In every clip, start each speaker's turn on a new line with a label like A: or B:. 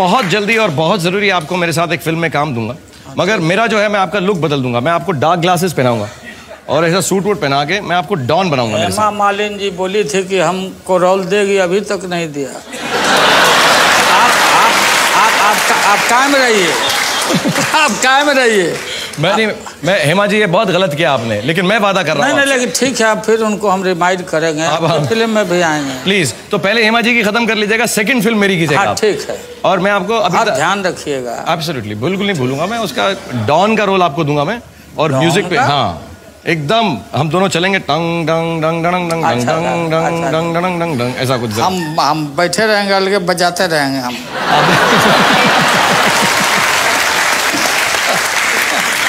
A: बहुत जल्दी और बहुत जरूरी आपको मेरे साथ एक फिल्म में काम दूंगा, मगर मेरा जो है मैं आपका लुक बदल दूंगा। मैं आपको डार्क ग्लासेस पहनाऊंगा और ऐसा सूट वूट पहना के मैं आपको डॉन बनाऊंगा।
B: हेमा मालिनी जी बोली थी कि हमको रोल देगी, अभी तक नहीं दिया। आप कायम रहिए, आप कायम रहिए।
A: मैं हेमा जी, ये बहुत गलत किया आपने, लेकिन मैं वादा कर रहा हूँ।
B: नहीं, लेकिन ठीक है, फिर उनको हम रिमाइंड करेंगे, आप फिल्म में भी आएंगे।
A: प्लीज, तो पहले हेमा जी की खत्म कर लीजिएगा, सेकंड फिल्म मेरी कीजिएगा।
B: हाँ, ठीक है।
A: और मैं आपको अभी
B: ध्यान रखिएगा।
A: एब्सोल्युटली, बिल्कुल नहीं भूलूंगा मैं। उसका डॉन का रोल आपको दूंगा मैं, और म्यूजिक पे हाँ एकदम हम दोनों चलेंगे, टंग डंग डंग डंग डंग डंग डंग डंग डंग डंग डंग डंग, ऐसा कुछ।
B: हम बैठे रहेंगे, अलग बजाते रहेंगे हम।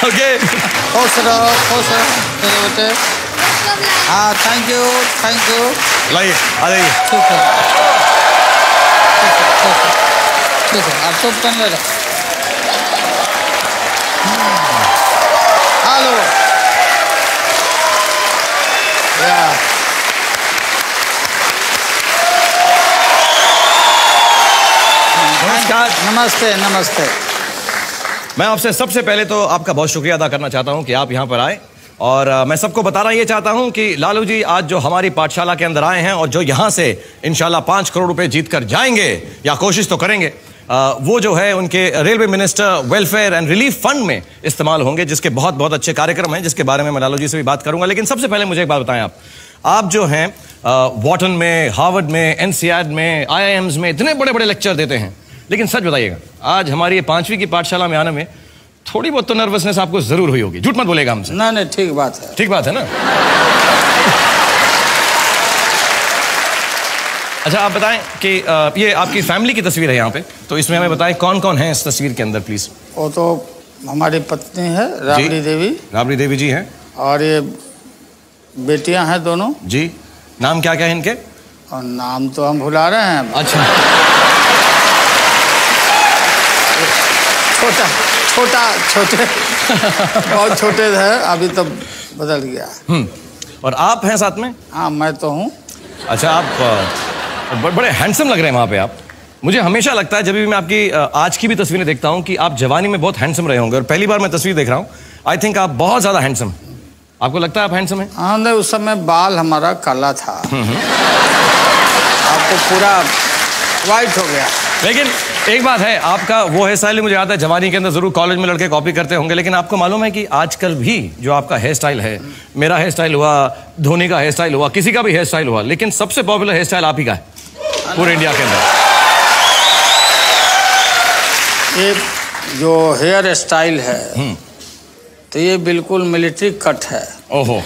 A: ओके,
B: खुश रहो मेरे बेटे। हाँ, थैंक यू।
A: लाइए, आ जाइए।
B: ठीक है, आप तो पहन ले। हेलो, नमस्ते।
A: मैं आपसे सबसे पहले तो आपका बहुत शुक्रिया अदा करना चाहता हूं कि आप यहां पर आए, और मैं सबको बताना ये चाहता हूं कि लालू जी आज जो हमारी पाठशाला के अंदर आए हैं और जो यहां से इंशाल्लाह 5 करोड़ रुपए जीत कर जाएंगे, या कोशिश तो करेंगे, वो जो है उनके railway minister welfare and relief fund में इस्तेमाल होंगे, जिसके बहुत बहुत अच्छे कार्यक्रम हैं, जिसके बारे में मैं लालू जी से भी बात करूंगा। लेकिन सबसे पहले मुझे एक बात बताएं, आप जो हैं वॉटन में, हार्वर्ड में, एनसीईआरटी में, IIMs में इतने बड़े बड़े लेक्चर देते हैं, लेकिन सच बताइएगा, आज हमारी 5वीं की पाठशाला में आने में थोड़ी बहुत तो नर्वसनेस आपको जरूर हुई होगी। झूठ मत बोलेगा हमसे।
B: नहीं, ठीक बात है।
A: ठीक बात है ना। अच्छा, आप बताएं कि ये आपकी फैमिली की तस्वीर है यहाँ पे, तो इसमें हमें बताएं कौन कौन है इस तस्वीर के अंदर प्लीज।
B: वो तो हमारी पत्नी है राबड़ी देवी जी हैं, और ये बेटियां हैं दोनों
A: जी। नाम क्या क्या है इनके?
B: और नाम तो हम भुला रहे हैं।
A: अच्छा,
B: छोटे बहुत छोटे थे, अभी तो बदल गया।
A: और आप हैं साथ में?
B: हाँ, मैं तो हूँ।
A: अच्छा, आप बड़े हैंडसम लग रहे हैं वहाँ पे। आप, मुझे हमेशा लगता है जब भी मैं आपकी आज की भी तस्वीरें देखता हूँ कि आप जवानी में बहुत हैंडसम रहे होंगे, और पहली बार मैं तस्वीर देख रहा हूँ, आई थिंक आप बहुत ज्यादा हैंडसम। आपको लगता है आप हैंडसम हैं?
B: हाँ, नहीं, उस समय बाल हमारा काला था, आपको पूरा वाइट हो गया।
A: लेकिन एक बात है, आपका वो हेयर स्टाइल मुझे आता है जवानी के अंदर जरूर कॉलेज में लड़के कॉपी करते होंगे, लेकिन आपको मालूम है कि आजकल भी जो आपका हेयर स्टाइल है, मेरा हेयर स्टाइल हुआ, धोनी का हेयर स्टाइल हुआ, किसी का भी हेयर स्टाइल हुआ, लेकिन सबसे पॉपुलर हेयर स्टाइल आप ही का है पूरे इंडिया के अंदर।
B: ये जो हेयर स्टाइल है तो ये बिल्कुल मिलिट्री कट है।
A: ओहो,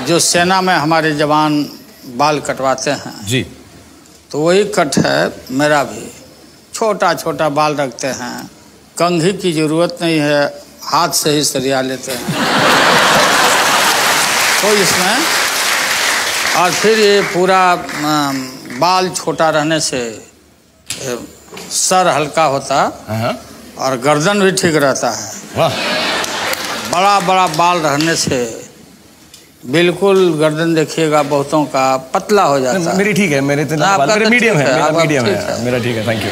B: जो सेना में हमारे जवान बाल कटवाते हैं
A: जी,
B: तो वही कट है मेरा भी। छोटा छोटा बाल रखते हैं, कंघी की जरूरत नहीं है, हाथ से ही सरिया लेते हैं तो इसमें। और फिर ये पूरा बाल छोटा रहने से सर हल्का होता और गर्दन भी ठीक रहता है।
A: वाह।
B: बड़ा बड़ा बाल रहने से बिल्कुल गर्दन देखिएगा बहुतों का पतला हो जाता है।
A: मेरी ठीक है, मेरे मीडियम है, मेरा ठीक है, थैंक यू।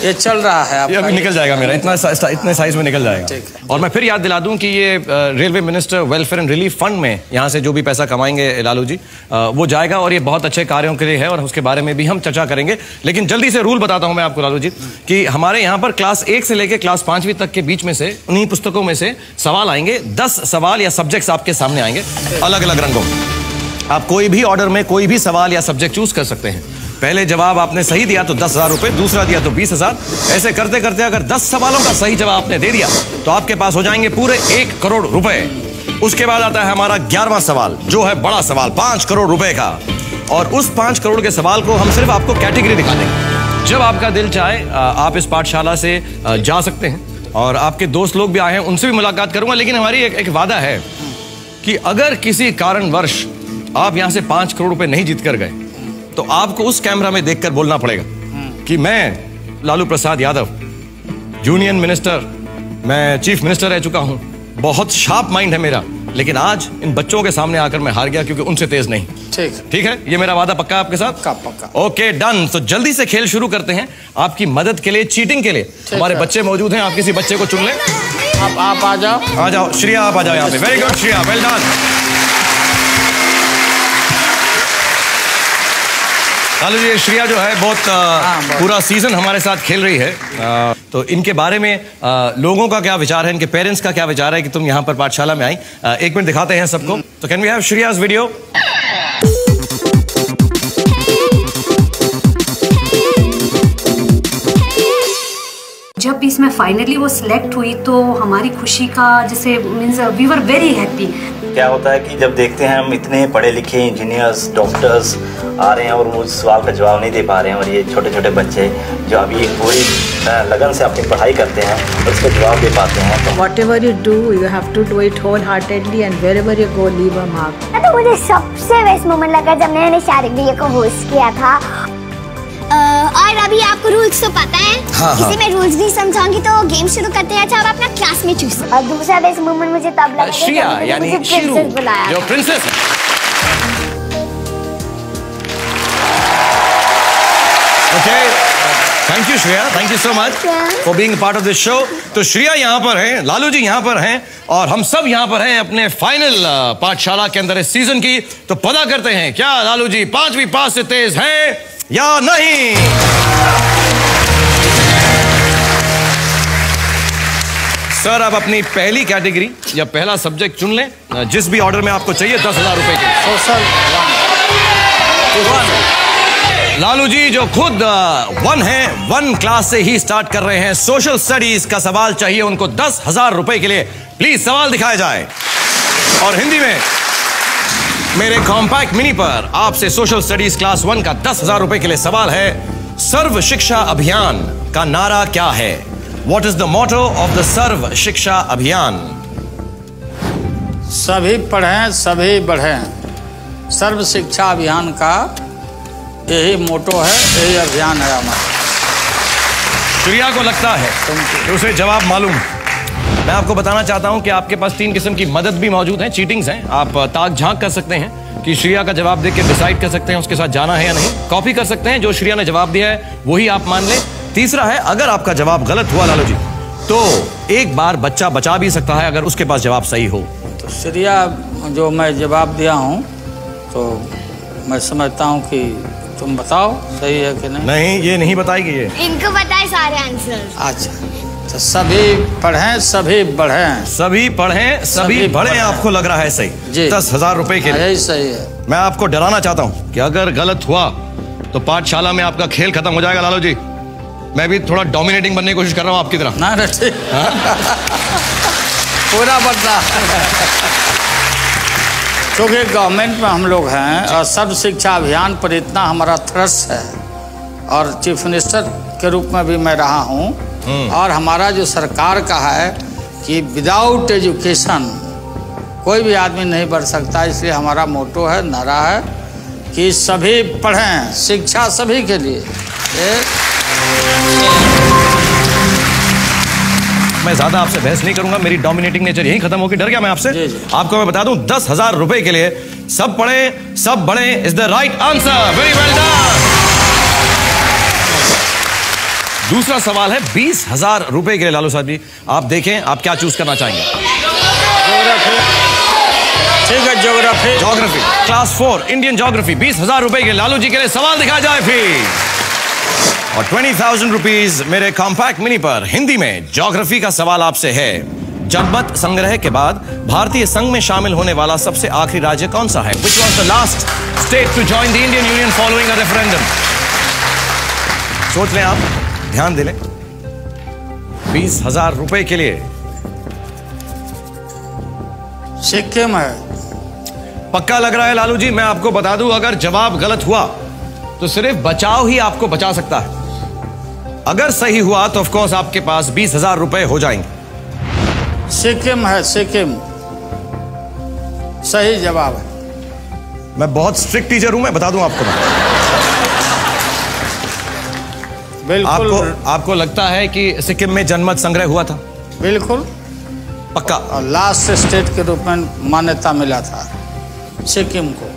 B: ये चल रहा है,
A: ये अभी निकल जाएगा मेरा, इतने साइज में निकल जाएगा। और मैं फिर याद दिला दूं कि ये railway minister welfare and relief fund में यहाँ से जो भी पैसा कमाएंगे लालू जी, वो जाएगा, और ये बहुत अच्छे कार्यों के लिए है, और उसके बारे में भी हम चर्चा करेंगे। लेकिन जल्दी से रूल बताता हूं मैं आपको लालू जी, कि हमारे यहाँ पर क्लास 1 से लेकर क्लास 5वीं तक के बीच में से, उन्हीं पुस्तकों में से सवाल आएंगे। 10 सवाल या सब्जेक्ट्स आपके सामने आएंगे अलग अलग रंगों। आप कोई भी ऑर्डर में कोई भी सवाल या सब्जेक्ट चूज कर सकते हैं। पहले जवाब आपने सही दिया तो 10,000 रुपए, दूसरा दिया तो 20,000। ऐसे करते करते अगर 10 सवालों का सही जवाब आपने दे दिया तो आपके पास हो जाएंगे पूरे 1 करोड़ रुपए। उसके बाद आता है हमारा 11वां सवाल, जो है बड़ा सवाल, 5 करोड़ रुपए का। और उस 5 करोड़ के सवाल को हम सिर्फ आपको कैटेगरी दिखा देंगे। जब आपका दिल चाहे आप इस पाठशाला से जा सकते हैं, और आपके दोस्त लोग भी आए हैं, उनसे भी मुलाकात करूंगा। लेकिन हमारी एक वादा है कि अगर किसी कारणवश आप यहां से 5 करोड़ रुपए नहीं जीत कर गए, तो आपको उस कैमरा में देखकर बोलना पड़ेगा कि मैं लालू प्रसाद यादव, यूनियन मिनिस्टर, मैं चीफ मिनिस्टर रह चुका हूं, बहुत शार्प माइंड है मेरा, लेकिन आज इन बच्चों के सामने आकर मैं हार गया क्योंकि उनसे तेज नहीं। ठीक है, ये मेरा वादा पक्का आपके साथ?
B: पक्का।
A: Okay done. तो जल्दी से खेल शुरू करते हैं। आपकी मदद के लिए, चीटिंग के लिए हमारे बच्चे मौजूद हैं। आप किसी बच्चे को चुन लें।
B: आप आ जाओ।
A: आ जाओ श्रेया, आप आ जाओ यहाँ पे। Very good Shreya, well done. Lalu ji, Shreya जो है बहुत पूरा सीजन हमारे साथ खेल रही है, तो इनके बारे में लोगों का क्या विचार है, इनके पेरेंट्स का क्या विचार है कि तुम यहाँ पर पाठशाला में आई। एक मिनट दिखाते हैं सबको। तो कैन वी हैव श्रेया's वीडियो?
C: जब इसमें फाइनली वो सिलेक्ट हुई तो हमारी खुशी का जैसे means we were very happy.
D: क्या होता है कि जब देखते हैं हम इतने पढ़े लिखे इंजीनियर्स, डॉक्टर्स आ रहे हैं और वो सवाल का जवाब नहीं दे पा रहे हैं, और ये छोटे छोटे बच्चे जो अभी पूरी लगन से अपनी पढ़ाई करते हैं और उसका जवाब दे पाते हैं। तो
E: Whatever you do, you have to do it wholeheartedly and wherever you go, leave a mark.
F: तो मुझे सबसे बेस्ट मोमेंट लगा जब मैंने शारिक भैया को होस्ट किया था। और अभी आपको रूल्स तो पता है।
A: हाँ,
F: इसे मैं रूल्स भी समझाऊंगी, तो गेम शुरू करते हैं। अच्छा, आप अपना क्लास में चूज। और दूसरा बेस्ट मोमेंट मुझे तब लगा
A: श्रेया यानी शिरू जो प्रिंसेस है। Okay, thank you Shreya, thank you so much for being part of this show. तो श्रेया यहाँ पर हैं, लालू जी यहाँ पर हैं, और हम सब यहाँ पर हैं अपने फाइनल पाठशाला के अंदर इस सीजन की। तो पता करते हैं क्या लालू जी 5वीं पास से तेज हैं या नहीं। सर, आप अपनी पहली कैटेगरी या पहला सब्जेक्ट चुन लें, जिस भी ऑर्डर में आपको चाहिए। 10,000 रुपए के
B: सोशल।
A: लालू जी जो खुद 1 है, 1 क्लास से ही स्टार्ट कर रहे हैं। सोशल स्टडीज का सवाल चाहिए उनको 10,000 रुपए के लिए। प्लीज सवाल दिखाया जाए। और हिंदी में मेरे कॉम्पैक्ट मिनी पर आपसे सोशल स्टडीज क्लास 1 का 10,000 रुपए के लिए सवाल है। सर्व शिक्षा अभियान का नारा क्या है? What is the motto of the सर्व शिक्षा अभियान?
B: सभी पढ़ें, सभी बढ़ें। सर्व शिक्षा अभियान का यही मोटो है, यही अभियान है हमारा।
A: श्रेया को लगता है कि उसे जवाब मालूम। मैं आपको बताना चाहता हूं कि आपके पास 3 किस्म की मदद भी मौजूद है, चीटिंग्स हैं। आप ताक झांक कर सकते हैं कि श्रेया का जवाब देकर डिसाइड कर सकते हैं उसके साथ जाना है या नहीं। कॉपी कर सकते हैं, जो श्रेया ने जवाब दिया है वही आप मान लें। तीसरा है, अगर आपका जवाब गलत हुआ लालू जी, तो एक बार बच्चा बचा भी सकता है अगर उसके पास जवाब सही हो।
B: तो श्रेया जो मैं जवाब दिया हूँ, तो मैं समझता हूँ कि तुम बताओ सही है कि नहीं।
A: नहीं, ये नहीं बताएगी ये।
F: इनको बताए सारे आंसर।
B: अच्छा, तो सभी पढ़ें, सभी बढ़ें।
A: सभी पढ़ें, सभी बढ़ें। आपको लग रहा है सही?
B: जी।
A: 10,000 रुपए के लिए
B: यही सही है।
A: मैं आपको डराना चाहता हूं कि अगर गलत हुआ तो पाठशाला में आपका खेल खत्म हो जाएगा लालू जी। मैं भी थोड़ा डोमिनेटिंग बनने की कोशिश कर रहा हूं आपकी तरह।
B: ना ठीक पूरा बदला। क्योंकि गवर्नमेंट में हम लोग हैं और सर्व शिक्षा अभियान पर इतना हमारा थ्रस्ट है, और चीफ मिनिस्टर के रूप में भी मैं रहा हूँ, और हमारा जो सरकार का है कि विदाउट एजुकेशन कोई भी आदमी नहीं बढ़ सकता। इसलिए हमारा मोटो है, नारा है कि सभी पढ़ें, शिक्षा सभी के लिए।
A: मैं ज्यादा आपसे बहस नहीं करूंगा, मेरी डोमिनेटिंग नेचर यही खत्म होगी। डर गया मैं आपसे। आपको मैं बता दूं, 10,000 रुपए के लिए सब पढ़ें, सब बढ़ें is the right answer. Very well done. दूसरा सवाल है 20,000 रुपए के लिए। लालू साहब जी, आप देखें आप क्या चूज करना चाहेंगे।
B: ठीक है, geography.
A: Geography class 4 Indian geography 20,000 रुपए के लालू जी के लिए। सवाल दिखाया जाए फिर। और 20,000 रुपीज मेरे कॉम्पैक्ट मिनी पर। हिंदी में ज्योग्राफी का सवाल आपसे है। जनमत संग्रह के बाद भारतीय संघ में शामिल होने वाला सबसे आखिरी राज्य कौन सा है? Which was the last state to join the Indian Union following a referendum? सोच लें आप, ध्यान दे लें। 20,000 रुपए के लिए
B: सिक्किम है।
A: पक्का लग रहा है लालू जी? मैं आपको बता दूं, अगर जवाब गलत हुआ तो सिर्फ बचाव ही आपको बचा सकता है। अगर सही हुआ तो ऑफ कोर्स आपके पास 20,000 रुपए हो जाएंगे।
B: सिक्किम है, सिक्किम सही जवाब है।
A: मैं बहुत स्ट्रिक्ट टीचर हूं, मैं बता दूं आपको।
B: बिल्कुल।
A: आपको लगता है कि सिक्किम में जनमत संग्रह हुआ था?
B: बिल्कुल।
A: पक्का।
B: और लास्ट स्टेट के रूप में मान्यता मिला था सिक्किम को।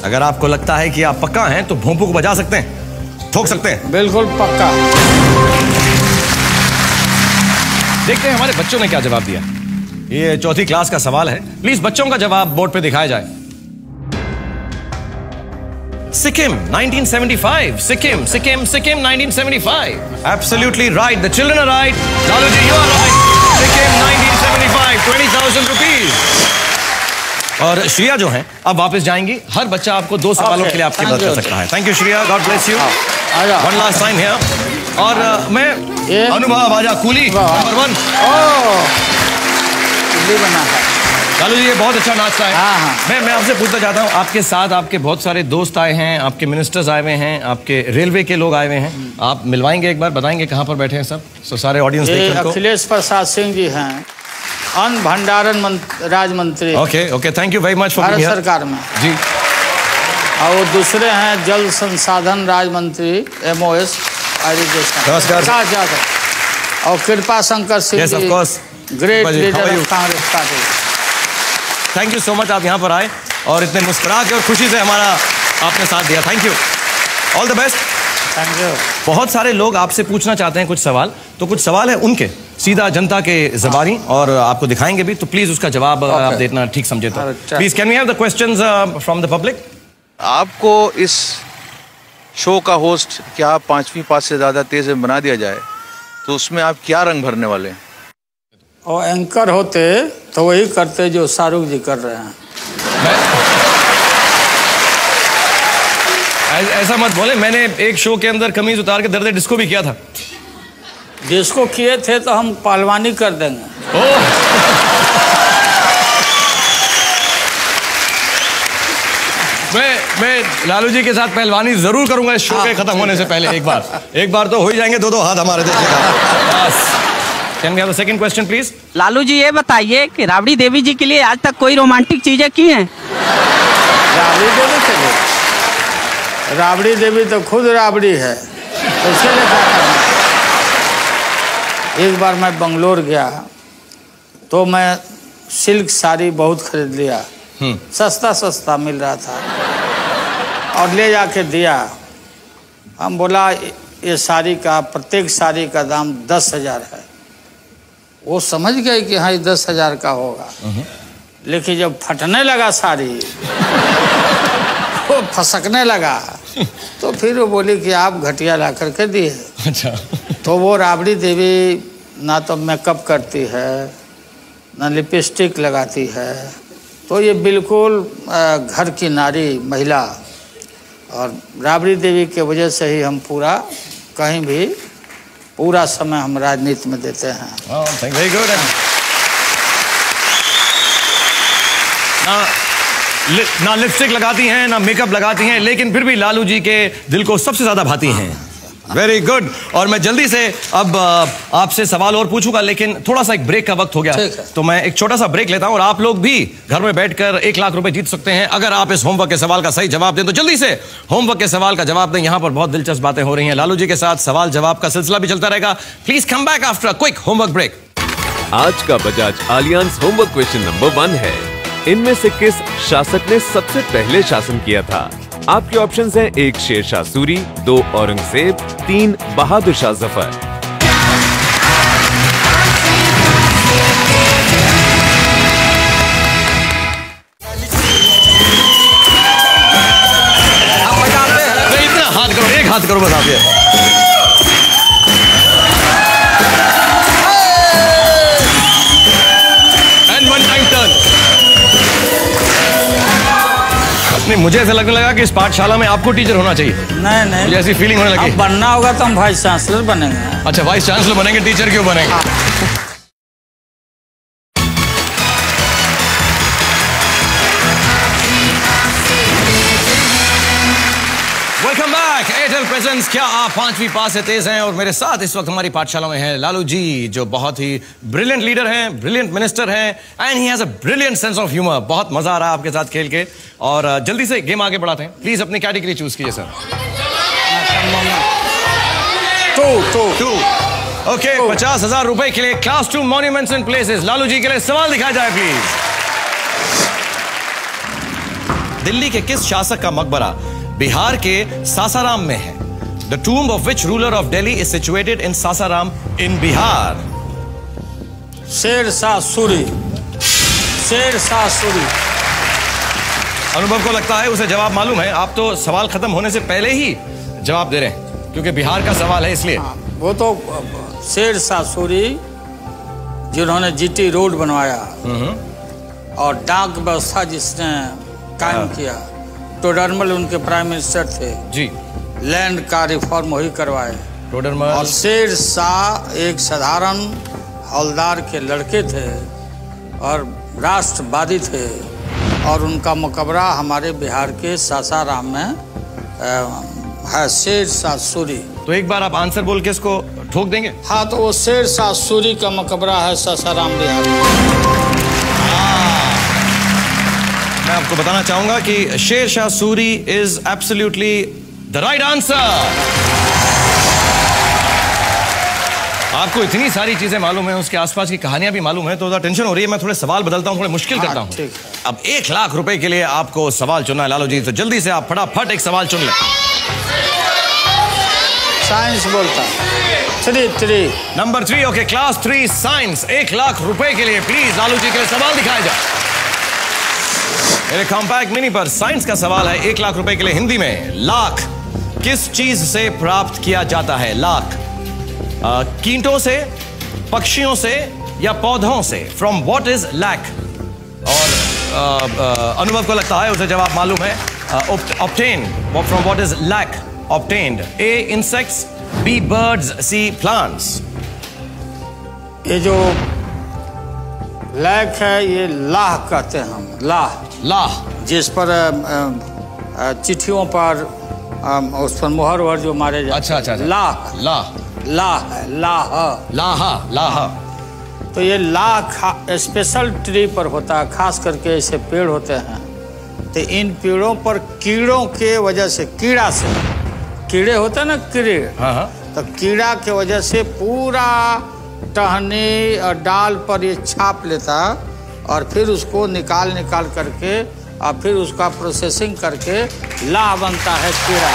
A: अगर आपको लगता है कि आप पक्का हैं तो भोंपू को बजा सकते हैं, ठोक सकते हैं।
B: बिल्कुल पक्का।
A: देखते हैं हमारे बच्चों ने क्या जवाब दिया। ये चौथी क्लास का सवाल है, प्लीज बच्चों का जवाब बोर्ड पे दिखाया जाए। Sikkim 1975. Sikkim 1975. Absolutely right. The children are right. Lalu ji, you are right. Sikkim 1975. 20,000 rupees. और श्रिया जो है अब वापस जाएंगी। हर बच्चा आपको 2 सवालों के लिए आपकी मदद कर सकता है। Thank you Shriya, God bless you. One last time here. और मैं अनुभव आजा कूली नंबर 1
B: बना है।
A: लालू जी ये बहुत अच्छा नाचता है।
B: हाँ।
A: मैं आपसे पूछना चाहता हूँ, आपके साथ आपके बहुत सारे दोस्त आए हैं, आपके मिनिस्टर्स आए हुए हैं, आपके रेलवे के लोग आए हुए हैं। आप मिलवाएंगे एक बार, बताएंगे कहाँ पर बैठे हैं सब, तो सारे ऑडियंस देखें उनको।
B: अखिलेश प्रसाद सिंह जी हैं, अन्न भंडारण राज्य मंत्री।
A: Okay thank you very much for
B: Bharat सरकार में
A: जी।
B: और वो दूसरे हैं जल संसाधन राज्य मंत्री MOS
A: नमस्कार।
B: और Kripa Shankar Singh ji, great leader of Congress party.
A: Thank you so much, आप यहाँ पर आए और इतने मुस्कुरा के और खुशी से हमारा आपने साथ दिया। Thank you, all the best.
B: Thank you.
A: बहुत सारे लोग आपसे पूछना चाहते हैं कुछ सवाल, तो कुछ सवाल है उनके सीधा जनता के ज़बानी और आपको दिखाएंगे भी, तो प्लीज उसका जवाब आप देना ठीक समझे तो। Please can we have the questions from the public.
G: आपको इस शो का होस्ट क्या 5वीं पास से ज़्यादा तेज में बना दिया जाए तो उसमें आप क्या रंग भरने वाले हैं?
B: और एंकर होते तो वही करते जो शाहरुख जी कर रहे हैं।
A: ऐसा मत बोले, मैंने एक शो के अंदर कमीज उतार के दर्द डिस्को भी किया था।
B: डिस्को किए थे तो हम पहलवानी कर देंगे।
A: मैं लालू जी के साथ पहलवानी जरूर करूंगा इस शो के खत्म होने से पहले। एक बार तो हो ही जाएंगे 2-2 हाथ हमारे देखने का। Can we have the second question, please?
H: Lalu ji ये बताइए कि राबड़ी देवी जी के लिए आज तक कोई रोमांटिक चीजें की हैं?
B: राबड़ी देवी के लिए? राबड़ी देवी तो खुद राबड़ी है, तो उसके लिए क्या करना? एक बार मैं बंगलोर गया तो मैं सिल्क साड़ी बहुत खरीद लिया, सस्ता मिल रहा था और ले जाके दिया। हम बोला ये साड़ी का, प्रत्येक साड़ी का दाम 10,000 है। वो समझ गए कि हाँ ये 10,000 का होगा, लेकिन जब फटने लगा साड़ी वो फसकने लगा तो फिर वो बोली कि आप घटिया ला करके दिए।
A: अच्छा।
B: तो वो राबड़ी देवी ना तो मेकअप करती है ना लिपस्टिक लगाती है, तो ये बिल्कुल घर की नारी महिला। और राबड़ी देवी के वजह से ही हम पूरा कहीं भी पूरा समय हम राजनीति में देते हैं।
A: Very good. ना लिपस्टिक लगाती हैं ना मेकअप लगाती हैं, लेकिन फिर भी लालू जी के दिल को सबसे ज्यादा भाती हैं। Very good. और मैं जल्दी से अब आपसे सवाल और पूछूंगा, लेकिन थोड़ा सा एक ब्रेक का वक्त हो गया, तो मैं एक छोटा सा ब्रेक लेता हूं। और आप लोग भी घर में बैठकर 1 लाख रुपए जीत सकते हैं अगर आप इस होमवर्क के सवाल का सही जवाब दें। तो जल्दी से होमवर्क के सवाल का जवाब दें। यहां पर बहुत दिलचस्प बातें हो रही हैं। लालू जी के साथ सवाल जवाब का सिलसिला भी चलता रहेगा। Please come back after a quick homework break.
I: आज का Bajaj Allianz homework question number 1 है, इनमें से किस शासक ने सबसे पहले शासन किया था? आपके ऑप्शंस हैं 1 शेरशाह सूरी, 2 औरंगजेब, 3 बहादुर शाह जफर।
A: इतना हाथ करो, एक हाथ करो बस आप ये। And one time turn। मुझे ऐसा लगने लगा कि इस पाठशाला में आपको टीचर होना चाहिए।
B: नहीं
A: मुझे ऐसी फीलिंग होने लगी।
B: अब बनना होगा तो हम वाइस चांसलर बनेंगे।
A: अच्छा, वाइस चांसलर बनेंगे, टीचर क्यों बनेंगे? Welcome back. एयरटेल प्रेजेंट्स क्या आप 5वीं पास से तेज हैं? और मेरे साथ इस वक्त हमारी पाठशाला में है लालू जी, जो बहुत ही ब्रिलियंट लीडर हैं, ब्रिलियंट मिनिस्टर हैं, and he has a brilliant sense of humour. बहुत मजा आ रहा है आपके साथ खेल के। और जल्दी से गेम आगे बढ़ाते हैं। प्लीज अपनी कैटेगरी चूज कीजिए सर।
B: टू
A: ओके 50,000 रुपए के लिए class 2 monuments and places. Lalu ji के लिए सवाल दिखाया जाए प्लीज। दिल्ली के किस शासक का मकबरा बिहार के सासाराम में है? The tomb of which ruler of Delhi is situated in Sasaram in Bihar?
B: Sher Shah Suri. Sher Shah Suri.
A: अनुभव को लगता है उसे जवाब मालूम है। आप तो सवाल खत्म होने से पहले ही जवाब दे रहे हैं क्योंकि बिहार का सवाल है इसलिए।
B: वो तो शेरशाह सूरी जिन्होंने जीटी रोड बनवाया और डाक व्यवस्था जिसने कायम किया, टोडरमल उनके प्राइम मिनिस्टर थे
A: जी।
B: लैंड का रिफॉर्म वही करवाए।
A: टोडरमल
B: और शेरशाह एक साधारण हवलदार के लड़के थे और राष्ट्रवादी थे और उनका मकबरा हमारे बिहार के सासाराम में है, शेरशाह सूरी।
A: तो एक बार आप आंसर बोल के इसको ठोक देंगे?
B: हाँ, तो वो शेरशाह सूरी का मकबरा है सासाराम बिहार में।
A: मैं आपको बताना चाहूंगा कि Sher Shah Suri is absolutely the right answer. आपको इतनी सारी चीजें मालूम है, उसके आसपास की कहानियां भी मालूम है, तो टेंशन हो रही है। मैं थोड़े सवाल बदलता हूं, थोड़े मुश्किल करता हूं। अब 1 लाख रुपए के लिए आपको सवाल चुनना है लालू जी, तो जल्दी से आप फटाफट एक सवाल चुन लें।
B: साइंस बोलता 3
A: number 3। Okay, class 3 science. 1 lakh रुपए के लिए प्लीज लालू जी के लिए सवाल दिखाया जाए। मेरे कॉम्पैक्ट मिनी पर साइंस का सवाल है 1 लाख रुपए के लिए हिंदी में। लाख किस चीज से प्राप्त किया जाता है? लाख कीटों से, पक्षियों से या पौधों से? From what is lac? और अनुभव को लगता है उसे जवाब मालूम है। Obtain from what is lac? Obtained. A insects, B birds, C plants.
B: ये जो लैक है ये लाह कहते हैं हम। लाह जिस पर चिट्ठियों पर उस पर मोहर जो मारे जाते।
A: अच्छा। लाह।
B: तो ये लाह स्पेशल ट्री पर होता है, खास करके ऐसे पेड़ होते हैं। तो इन पेड़ों पर कीड़ों के वजह से, कीड़े होते हैं ना, कीड़े। तो कीड़ा के वजह से पूरा टहनी और डाल पर ये छाप लेता और फिर उसको निकाल करके और फिर उसका प्रोसेसिंग करके लाह बनता है कीड़ा।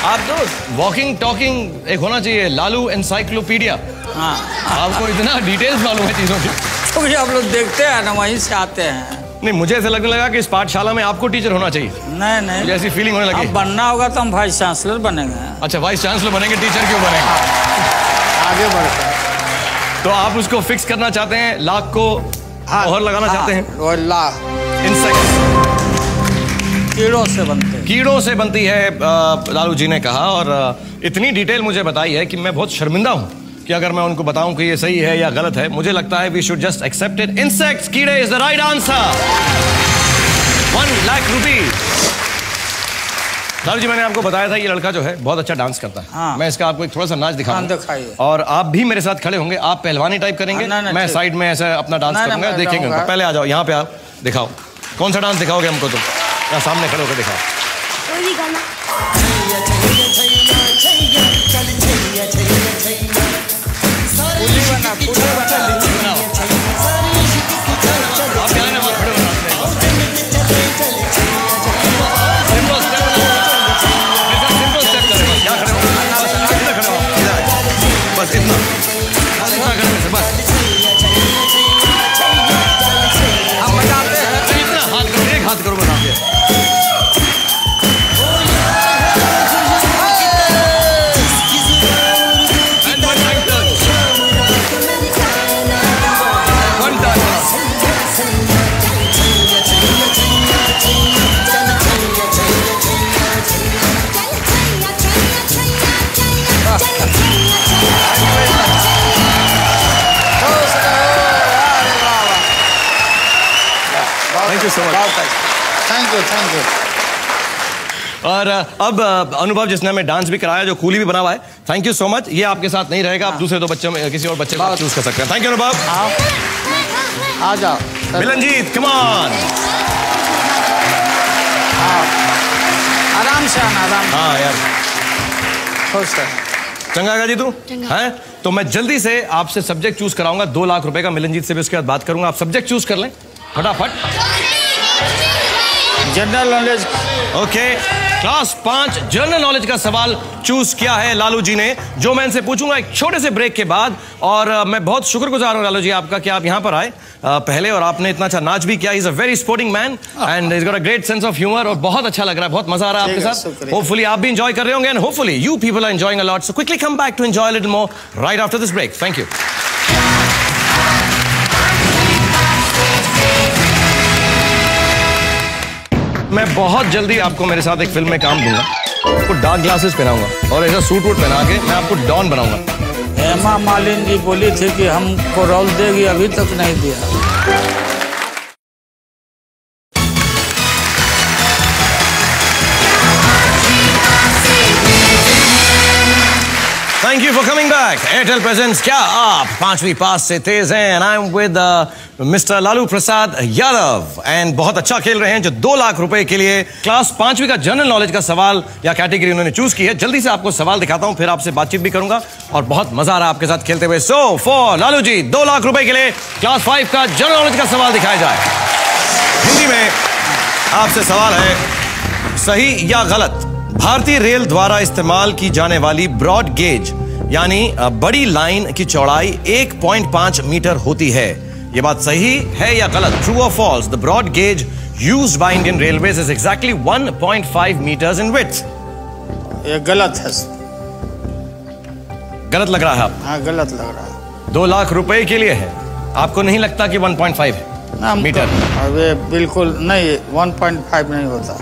A: आप तो वॉकिंग टॉकिंग एक होना चाहिए लालू एनसाइक्लोपीडिया।
B: हाँ,
A: आपको इतना डिटेल्स मालूम है चीजों की।
B: क्योंकि आप लोग देखते हैं ना, वहीं से आते हैं।
A: नहीं, मुझे ऐसा लगने लगा कि इस पाठशाला में आपको टीचर होना चाहिए।
B: नहीं,
A: मुझे ऐसी फीलिंग होने लगी।
B: अब बनना होगा तो हम वाइस चांसलर बनेंगे।
A: अच्छा, वाइस चांसलर बनेंगे, टीचर क्यों बनेंगे?
B: आगे बढ़कर।
A: तो आप उसको फिक्स करना चाहते हैं, लाख को मोहर लगाना चाहते हैं?
B: वो लाह
A: इंसेक्ट कीड़ों से बनती है, लालू जी ने कहा। और इतनी डिटेल मुझे बताई है कि मैं बहुत शर्मिंदा हूं कि अगर मैं उनको बताऊं कि ये सही है या गलत है। मुझे लगता है we should just accept it. Insects, कीड़े is the right answer. 1 lakh rupees. Lalu ji, मैंने आपको बताया था ये लड़का जो है बहुत अच्छा डांस करता है।
B: हाँ।
A: मैं इसका आपको एक थोड़ा सा नाच दिखाऊंगा और आप भी मेरे साथ खड़े होंगे। आप पहलवानी टाइप करेंगे, मैं साइड में ऐसा अपना डांस करूंगा, देखेंगे। पहले आ जाओ यहाँ पे, आप दिखाओ कौन सा डांस दिखाओगे हमको। तुम यहाँ सामने खड़े होकर दिखाओ। बस इतना
B: हम बजाते हैं।
A: इतना हाथ करो, एक हाथ करो बना के। Thank you so much.
B: Thank you.
A: और अब अनुभव जिसने हमें डांस भी कराया, जो कूली भी बना हुआ है, थैंक यू सो मच। ये आपके साथ नहीं रहेगा, आप दूसरे 2 बच्चों में किसी और बच्चे को चूज कर सकते हैं। थैंक यू अनुभव।
B: आ जाओ
A: मिलनजीत, कम ऑन।
B: आराम से आना, आराम।
A: हाँ यार,
B: खुश है।
A: चंगा जी तू है। तो मैं जल्दी से आपसे सब्जेक्ट चूज कराऊंगा 2 लाख रुपए का। मिलनजीत से भी उसके बाद बात करूंगा। आप सब्जेक्ट चूज कर लें फटाफट।
B: General knowledge.
A: Okay, class 5 general knowledge का सवाल चूज किया है लालू जी ने, जो मैं इनसे पूछूंगा एक छोटे से ब्रेक के बाद। और मैं बहुत शुक्रगुजार हूं लालू जी आपका कि आप यहां पर आए पहले, और आपने इतना अच्छा नाच भी किया। Is a very sporting man and is got a great sense of humour, और बहुत अच्छा लग रहा है, बहुत मजा आ रहा है आपके साथ। होपफुली आप भी एंजॉय कर रहे होंगे, and hopefully you people are enjoying a lot. So quickly come back to enjoy a little more right after this break. Thank you. मैं बहुत जल्दी आपको मेरे साथ एक फिल्म में काम दूंगा। आपको डार्क ग्लासेस पहनाऊंगा और ऐसा सूट वूट पहना के मैं आपको डॉन बनाऊंगा।
B: हेमा मालिनी जी बोली थी कि हमको रोल देगी, अभी तक नहीं दिया।
A: Thank you for coming back. Airtel presents क्या आप 5वीं पास से तेज हैं, and I'm with Mr. Lalu Prasad Yadav, and बहुत अच्छा खेल रहे हैं, जो 2 लाख रुपए के लिए क्लास 5वीं का जनरल नॉलेज का सवाल या कैटेगरी उन्होंने चूज की है। जल्दी से आपको सवाल दिखाता हूं, फिर आपसे बातचीत भी करूंगा, और बहुत मजा आ रहा है आपके साथ खेलते हुए। सो फॉर लालू जी 2 लाख रुपए के लिए क्लास 5 का जनरल नॉलेज का सवाल दिखाया जाए। हिंदी में आपसे सवाल है, सही या गलत, भारतीय रेल द्वारा इस्तेमाल की जाने वाली ब्रॉड गेज यानी बड़ी लाइन की चौड़ाई 1.5 मीटर होती है। यह बात सही है या गलत? ट्रू और false? The broad gauge used by Indian railways is exactly 1.5 metres in width.
B: ये गलत है।
A: गलत लग रहा है आपको?
B: हाँ, गलत लग रहा है।
A: 2 लाख रुपए के लिए है, आपको नहीं लगता कि 1.5 है मीटर?
B: अबे बिल्कुल नहीं, 1.5 नहीं होता।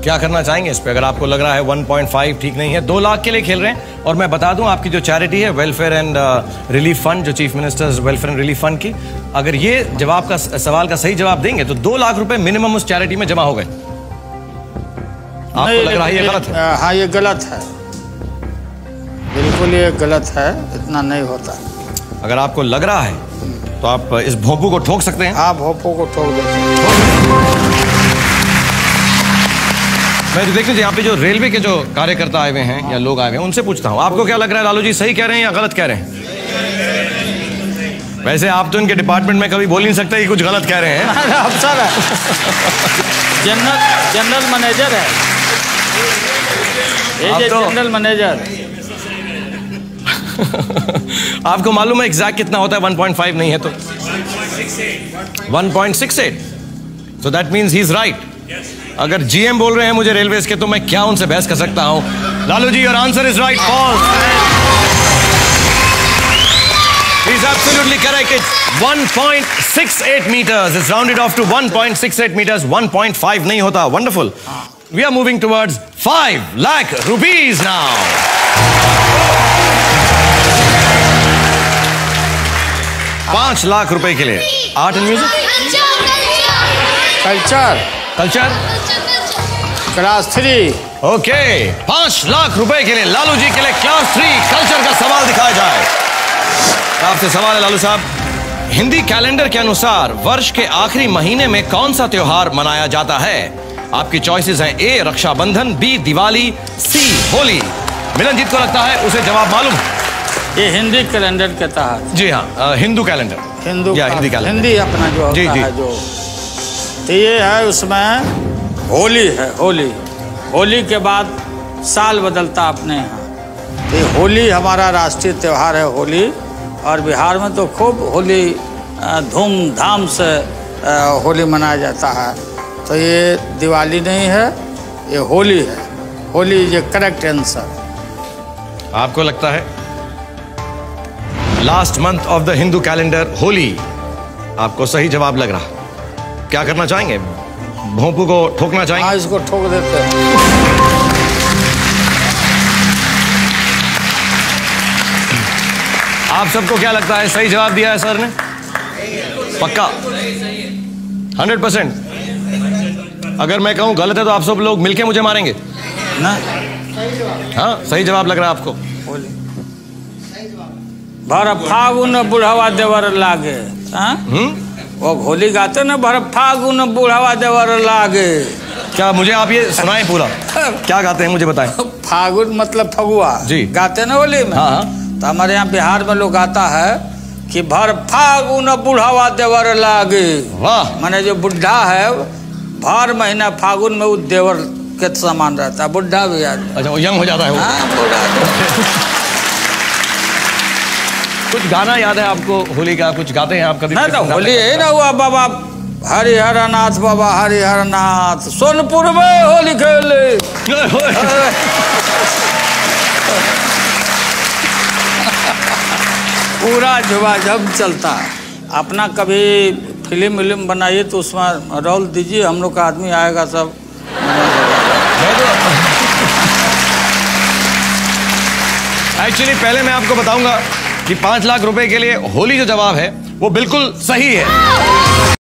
A: क्या करना चाहेंगे इस पे? अगर आपको लग रहा है 1.5 ठीक नहीं है, 2 लाख के लिए खेल रहे हैं। और मैं बता दूं, आपकी जो चैरिटी है वेलफेयर एंड रिलीफ फंड, जो chief ministers welfare and relief fund की, अगर ये जवाब का सवाल का सही जवाब देंगे तो 2 लाख रुपए मिनिमम उस चैरिटी में जमा हो गए। आपको लग रहा है ये गलत है?
B: हाँ, ये गलत है, बिल्कुल ये गलत है, इतना नहीं होता।
A: अगर आपको लग रहा है तो आप इस भोंपू को ठोक सकते हैं।
B: हाँ, भोंपू को ठोक देते हैं।
A: मैं तो देखते यहाँ पे जो रेलवे के जो कार्यकर्ता आए हुए हैं या लोग आए हुए हैं, उनसे पूछता हूँ, आपको क्या लग रहा है लालू जी, सही कह रहे हैं या गलत कह रहे हैं? वैसे आप तो इनके डिपार्टमेंट में कभी बोल नहीं सकते कि कुछ गलत कह रहे हैं।
B: अफसर है, जनरल मैनेजर है, ये
A: तो
B: जनरल मैनेजर।
A: आपको मालूम है एग्जैक्ट कितना होता है? 1.5 नहीं है तो 1.68। So that means he is right. अगर जीएम बोल रहे हैं मुझे रेलवेज के, तो मैं क्या उनसे बहस कर सकता हूं? Lalu ji, your answer is right. False. He's absolutely correct. It's 1.68 meters. It's rounded off to 1.68 meters. 1.5 नहीं होता। Wonderful. We are moving towards 5 lakh rupees now. 5 lakh रुपए के लिए art and music, culture
B: class 3।
A: Okay, 5 lakh रुपए के लिए लालू जी के लिए क्लास 3 कल्चर का सवाल दिखाया जाए। आपसे सवाल है लालू साहब, हिंदी कैलेंडर के अनुसार वर्ष के आखिरी महीने में कौन सा त्योहार मनाया जाता है? आपकी चॉइसेस हैं, ए रक्षाबंधन, बी दिवाली, सी होली। मिलनजीत को लगता है उसे जवाब मालूम है।
B: ये हिंदी कैलेंडर के तहत?
A: जी हाँ, हिंदू कैलेंडर,
B: हिंदी कैलेंडर,
A: हिंदी
B: अपना जो होता है जो, तो ये है, उसमें होली है। होली के बाद साल बदलता अपने यहाँ। ये होली हमारा राष्ट्रीय त्यौहार है, होली। और बिहार में तो खूब होली धूमधाम से होली मनाया जाता है। तो ये दिवाली नहीं है, ये होली है। होली ये करेक्ट आंसर।
A: आपको लगता है last month of the Hindu calendar Holi आपको सही जवाब लग रहा? क्या करना चाहेंगे? भोंपू को ठोकना चाहेंगे?
B: हाँ, इसको ठोक देते हैं।
A: आप सबको क्या लगता है सही जवाब दिया है सर ने? पक्का 100%? अगर मैं कहूं गलत है तो आप सब लोग मिलके मुझे मारेंगे
B: ना?
A: हाँ, सही जवाब लग रहा है आपको?
B: भर फागुन बुढ़ावा देवर लागे। हाँ, वो होली गाते ना, भर फागुन बुढ़ावा देवर लागे।
A: क्या मुझे आप ये सुनाएं पूरा, क्या गाते हैं मुझे बताएं।
B: फागुन मतलब फगुआ
A: जी,
B: गाते ना होली में।
A: हाँ।
B: तो हमारे यहाँ बिहार में लोग गाता है कि भर फागुन बुढ़ावा देवर लागे।
A: वाह।
B: माने जो बुढ़ा है भर महीना फागुन में वो देवर के समान रहता है, बुढ़ा भी आदमी।
A: अच्छा, वो यंग हो जाता है वो।
B: हाँ, बुढ़ा।
A: कुछ गाना याद है आपको होली का, कुछ गाते हैं आप कभी?
B: नहीं तो होली है ना हुआ बाबा हरिहरनाथ, बाबा हरिहरनाथ सोनपुर में होली खेले। पूरा झुमाझम चलता है। अपना कभी फिल्म बनाइए तो उसमें रोल दीजिए, हम लोग का आदमी आएगा सब।
A: एक्चुअली पहले मैं आपको बताऊंगा कि 5 लाख रुपए के लिए होली जो जवाब है वो बिल्कुल सही है।